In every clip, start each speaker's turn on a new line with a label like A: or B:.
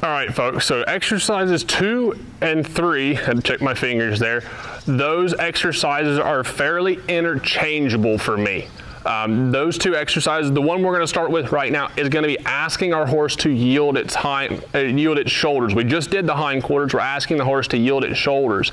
A: All right, folks, so exercises 2 and 3, I had to check my fingers there, those exercises are fairly interchangeable for me. Those 2 exercises, the one we're going to start with right now is going to be asking our horse to yield its shoulders. We just did the hindquarters. We're asking the horse to yield its shoulders.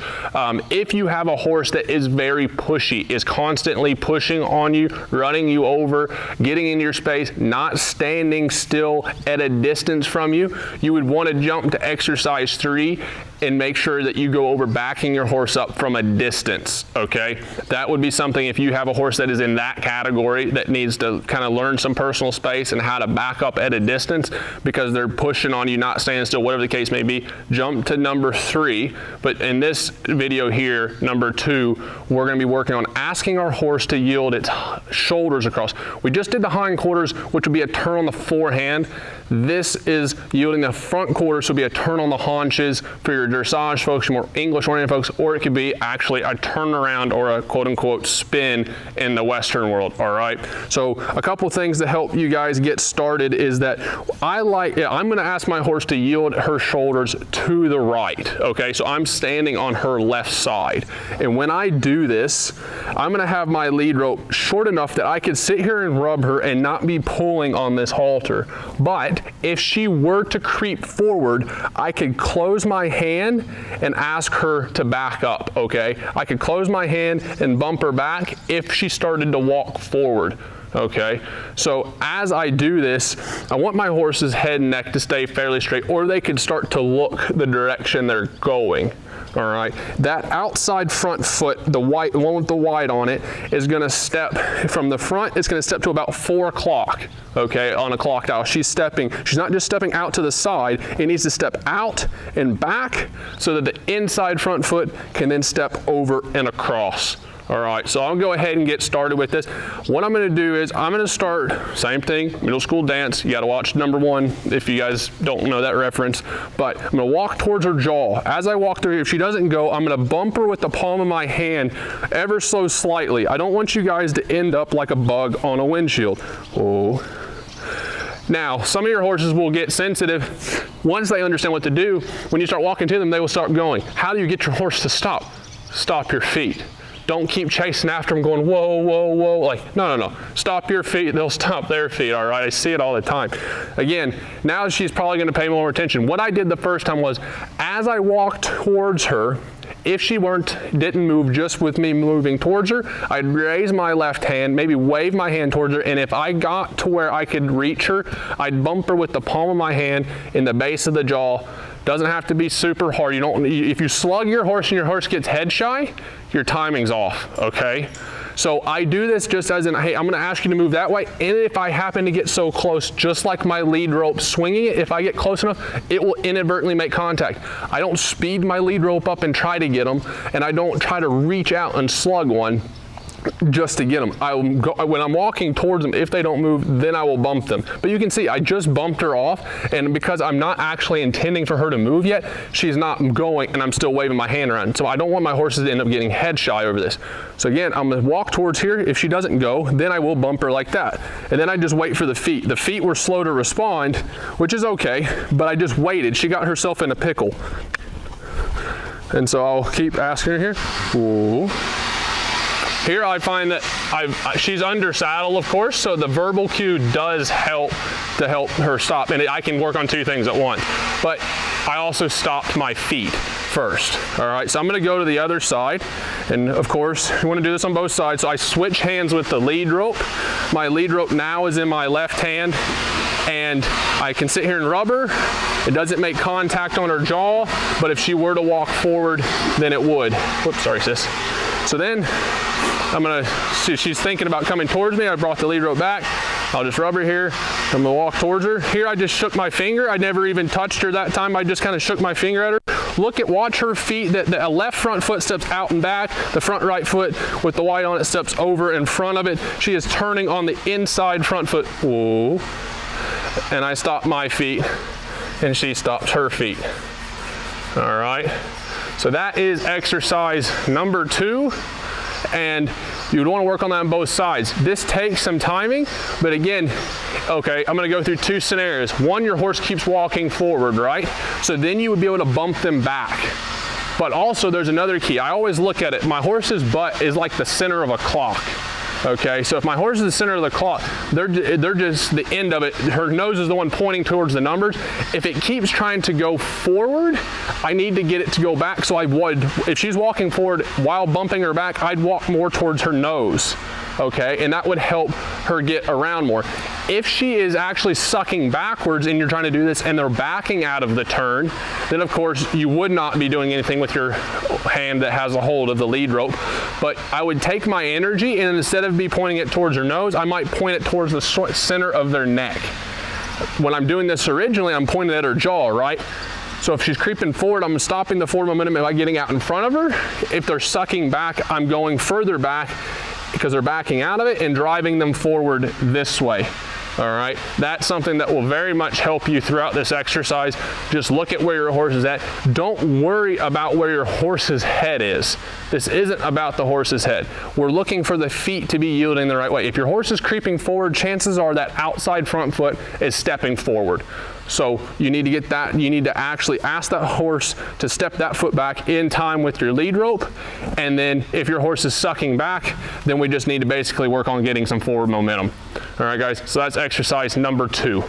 A: If you have a horse that is very pushy, is constantly pushing on you, running you over, getting in your space, not standing still at a distance from you, you would want to jump to exercise 3 and make sure that you go over backing your horse up from a distance, okay? That would be something if you have a horse that is in that category that needs to kind of learn some personal space and how to back up at a distance because they're pushing on you, not standing still, whatever the case may be, jump to number 3. But in this video here, number 2, we're gonna be working on asking our horse to yield its shoulders across. We just did the hindquarters, which would be a turn on the forehand. This is yielding the front quarter, so it'll be a turn on the haunches for your dressage folks, your more English-oriented folks, or it could be actually a turnaround or a quote-unquote spin in the Western world, all right? So a couple things to help you guys get started is that I'm gonna ask my horse to yield her shoulders to the right, okay? So I'm standing on her left side. And when I do this, I'm gonna have my lead rope short enough that I could sit here and rub her and not be pulling on this halter. But if she were to creep forward, I could close my hand and ask her to back up, okay? I could close my hand and bump her back if she started to walk forward, okay? So as I do this, I want my horse's head and neck to stay fairly straight, or they could start to look the direction they're going. All right, that outside front foot, the white one with the white on it, is going to step from the front. It's going to step to about 4 o'clock, okay, on a clock dial. She's not just stepping out to the side. It needs to step out and back so that the inside front foot can then step over and across. All right, so I'll go ahead and get started with this. What I'm gonna do is I'm gonna start, same thing, middle school dance. You gotta watch number 1 if you guys don't know that reference. But I'm gonna walk towards her jaw. As I walk through here, if she doesn't go, I'm gonna bump her with the palm of my hand ever so slightly. I don't want you guys to end up like a bug on a windshield. Oh. Now, some of your horses will get sensitive. Once they understand what to do, when you start walking to them, they will start going. How do you get your horse to stop? Stop your feet. Don't keep chasing after them going, whoa, whoa, whoa. Like, no. Stop your feet, they'll stop their feet, all right? I see it all the time. Again, now she's probably gonna pay more attention. What I did the first time was, as I walked towards her, if she didn't move just with me moving towards her, I'd raise my left hand, maybe wave my hand towards her, and if I got to where I could reach her, I'd bump her with the palm of my hand in the base of the jaw. Doesn't have to be super hard. If you slug your horse and your horse gets head shy, your timing's off, okay? So I do this just as in, hey, I'm gonna ask you to move that way, and if I happen to get so close, just like my lead rope swinging it, if I get close enough, it will inadvertently make contact. I don't speed my lead rope up and try to get them, and I don't try to reach out and slug one just to get them. When I'm walking towards them, if they don't move, then I will bump them. But you can see I just bumped her off, and because I'm not actually intending for her to move yet, she's not going, and I'm still waving my hand around. So I don't want my horses to end up getting head shy over this. So again, I'm gonna walk towards here. If she doesn't go, then I will bump her like that. And then I just wait for the feet. The feet were slow to respond, which is okay, but I just waited. She got herself in a pickle. And so I'll keep asking her here. Ooh. Here I find that she's under saddle, of course, so the verbal cue does help to help her stop, and I can work on 2 things at once. But I also stopped my feet first, all right? So I'm gonna go to the other side, and of course, you wanna do this on both sides. So I switch hands with the lead rope. My lead rope now is in my left hand, and I can sit here and rub her. It doesn't make contact on her jaw, but if she were to walk forward, then it would. Whoops, sorry, sis. So then, she's thinking about coming towards me. I brought the lead rope back. I'll just rub her here. I'm gonna walk towards her. Here I just shook my finger. I never even touched her that time. I just kind of shook my finger at her. Watch her feet. The left front foot steps out and back. The front right foot with the white on it steps over in front of it. She is turning on the inside front foot. Whoa. And I stop my feet, and she stops her feet. All right. So that is exercise number 2. and you would want to work on that on both sides. This takes some timing, but again, okay, I'm going to go through two scenarios. One, your horse keeps walking forward, right? So then you would be able to bump them back. But also there's another key. I always look at it. My horse's butt is like the center of a clock. Okay, so if my horse is the center of the clock, they're just the end of it. Her nose is the one pointing towards the numbers. If it keeps trying to go forward, I need to get it to go back. So I would, if she's walking forward while bumping her back, I'd walk more towards her nose. Okay, and that would help her get around more. If she is actually sucking backwards and you're trying to do this and they're backing out of the turn, then of course you would not be doing anything with your hand that has a hold of the lead rope. But I would take my energy, and instead of me pointing it towards her nose, I might point it towards the center of their neck. When I'm doing this originally, I'm pointing at her jaw, right? So if she's creeping forward, I'm stopping the forward momentum by getting out in front of her. If they're sucking back, I'm going further back because they're backing out of it and driving them forward this way. All right, that's something that will very much help you throughout this exercise. Just look at where your horse is at. Don't worry about where your horse's head is. This isn't about the horse's head. We're looking for the feet to be yielding the right way. If your horse is creeping forward, chances are that outside front foot is stepping forward. So you need to get that, you need to actually ask that horse to step that foot back in time with your lead rope. And then if your horse is sucking back, then we just need to basically work on getting some forward momentum. All right, guys, so that's exercise number 2.